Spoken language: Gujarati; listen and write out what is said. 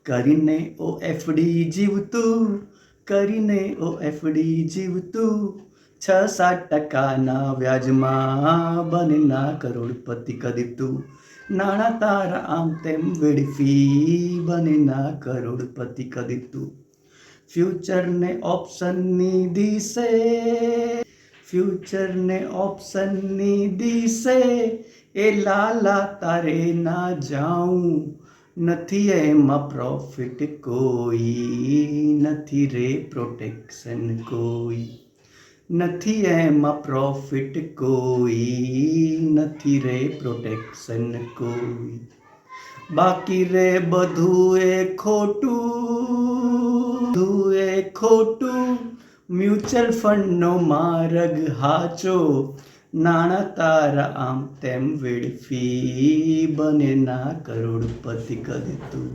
કરીને ઓ એફડી જીવતું, કરીને ઓ એફડી જીવતું, 6-7% વ્યાજમાં બને ના કરોડપતિ કદી તું. નાણાં તારા આમ તેમ વેડફી બને ના કરોડપતિ કદી તું. ફ્યુચરને ઓપ્શનની દિશે, ફ્યુચરને ઓપ્શનની દિશે, એ લાલા તારે ના જાઉં. નથી એમાં પ્રોફિટ કોઈ, નથી રે પ્રોટેક્શન કોઈ. નથી એમાં પ્રોફિટ કોઈ, નથી રે પ્રોટેક્શન કોઈ. બાકી રે બધું એ ખોટું, બધું એ ખોટું, મ્યુચ્યુઅલ ફંડનો માર્ગ હાચો. નાણાં તારા આમ તેમ વેડફી બને ના કરોડપતિ કદી તું.